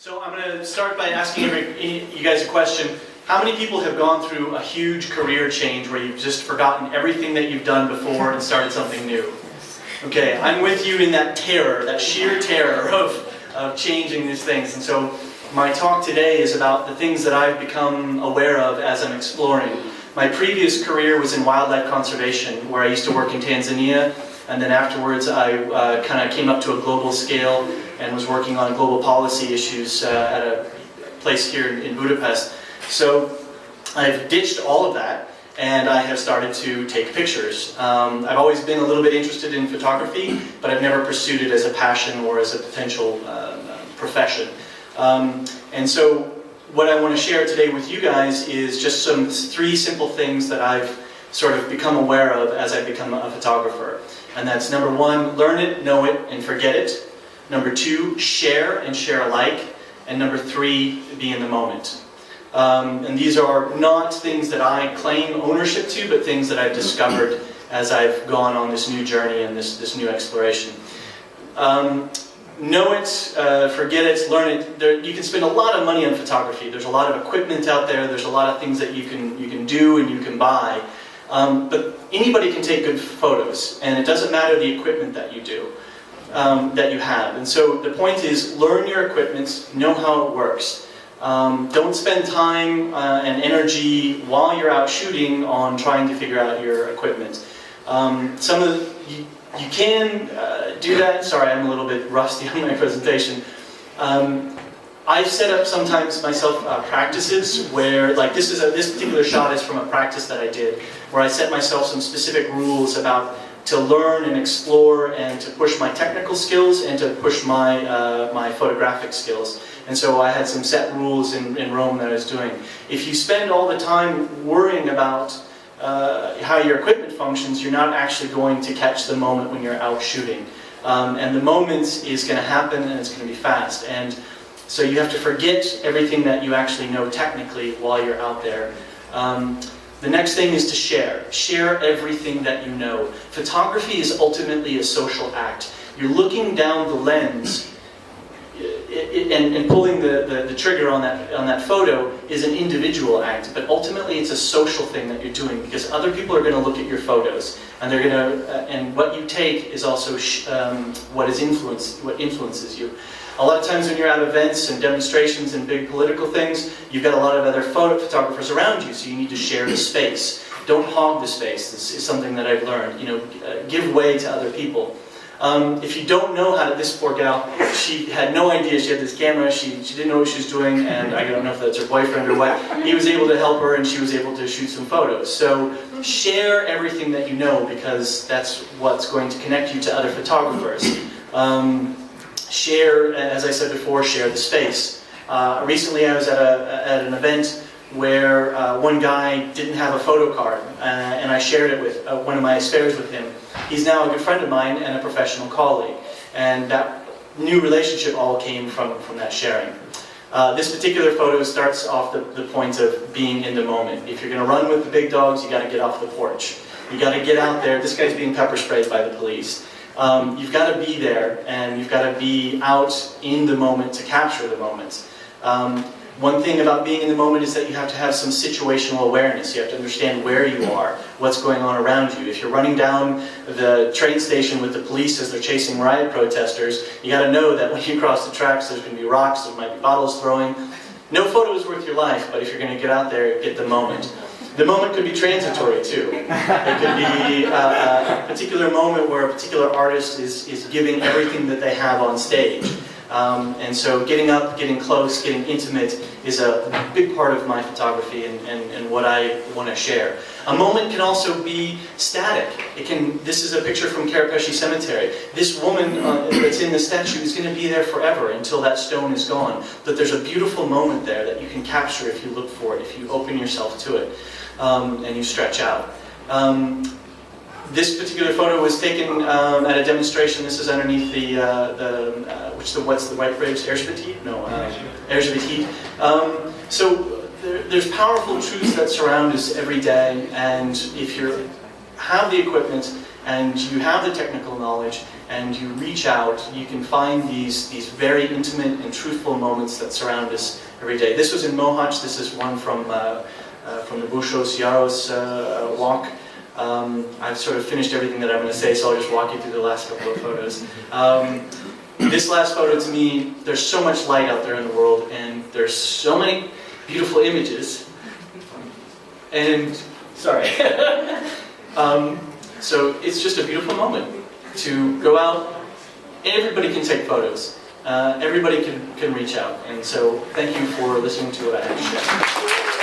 So I'm going to start by asking you guys a question. How many people have gone through a huge career change where you've just forgotten everything that you've done before and started something new? Okay, I'm with you in that terror, that sheer terror of changing these things. And so my talk today is about the things that I've become aware of as I'm exploring. My previous career was in wildlife conservation, where I used to work in Tanzania, and then afterwards I kind of came up to a global scale and was working on global policy issues at a place here in Budapest. So I've ditched all of that, and I have started to take pictures. I've always been a little bit interested in photography, but I've never pursued it as a passion or as a potential profession. And so what I want to share today with you guys is just three simple things that I've sort of become aware of as I've become a photographer. And that's number one, learn it, know it, and forget it. Number two, share and share alike. And number three, be in the moment. And these are not things that I claim ownership to, but things that I've discovered as I've gone on this new journey and this new exploration. Know it, forget it, learn it. You can spend a lot of money on photography. There's a lot of equipment out there. There's a lot of things that you can do and you can buy. But anybody can take good photos, and it doesn't matter the equipment that you do, that you have. And so the point is, learn your equipment, know how it works. Don't spend time and energy while you're out shooting on trying to figure out your equipment. You can do that. Sorry, I'm a little bit rusty on my presentation. I've set up sometimes myself practices where, like this particular shot is from a practice that I did, where I set myself some specific rules about to learn and explore and to push my technical skills and to push my photographic skills. And so I had some set rules in Rome that I was doing. If you spend all the time worrying about how your equipment functions, you're not actually going to catch the moment when you're out shooting. And the moment is going to happen, and it's going to be fast. And so you have to forget everything that you actually know technically while you're out there. The next thing is to share. Share everything that you know. Photography is ultimately a social act. You're looking down the lens, and pulling the trigger on that photo is an individual act, but ultimately it's a social thing that you're doing, because other people are going to look at your photos, and they're going to, and what you take is also what influences you. A lot of times when you're at events and demonstrations and big political things, you've got a lot of other photographers around you, so you need to share the space. Don't hog the space. This is something that I've learned. Give way to other people. If you don't know how to, this poor gal, she had no idea she had this camera, she didn't know what she was doing, and I don't know if that's her boyfriend or what. He was able to help her, and she was able to shoot some photos. So share everything that you know, because that's what's going to connect you to other photographers. Share, as I said before, share the space. Recently I was at an event where one guy didn't have a photo card, and I shared it with one of my spares with him. He's now a good friend of mine and a professional colleague, and that new relationship all came from that sharing. This particular photo starts off the point of being in the moment. If you're going to run with the big dogs, you got to get off the porch. You got to get out there. This guy's being pepper sprayed by the police. You've got to be there, and you've got to be out in the moment to capture the moment. One thing about being in the moment is that you have to have some situational awareness. You have to understand where you are, what's going on around you. If you're running down the train station with the police as they're chasing riot protesters, you got to know that when you cross the tracks, there's going to be rocks, there might be bottles throwing. No photo is worth your life, but if you're going to get out there, get the moment. The moment could be transitory too. It could be a particular moment where a particular artist is giving everything that they have on stage. And so getting up, getting close, getting intimate is a big part of my photography and what I want to share. A moment can also be static. This is a picture from Kerepesi Cemetery. This woman that's in the statue is going to be there forever until that stone is gone. But there's a beautiful moment there that you can capture if you look for it, if you open yourself to it, and you stretch out. This particular photo was taken at a demonstration. This is underneath what's the white bridge? Erzsébet? No, Erzsébet. So there's powerful truths that surround us every day, and if you have the equipment and you have the technical knowledge and you reach out, you can find these very intimate and truthful moments that surround us every day. This was in Mohacs. This is one from the Bushos Yaros walk. I've sort of finished everything that I'm going to say, so I'll just walk you through the last couple of photos. This last photo, to me, there's so much light out there in the world, and there's so many beautiful images. And, sorry. So it's just a beautiful moment to go out. Everybody can take photos. Everybody can reach out. And so thank you for listening to what I had to share.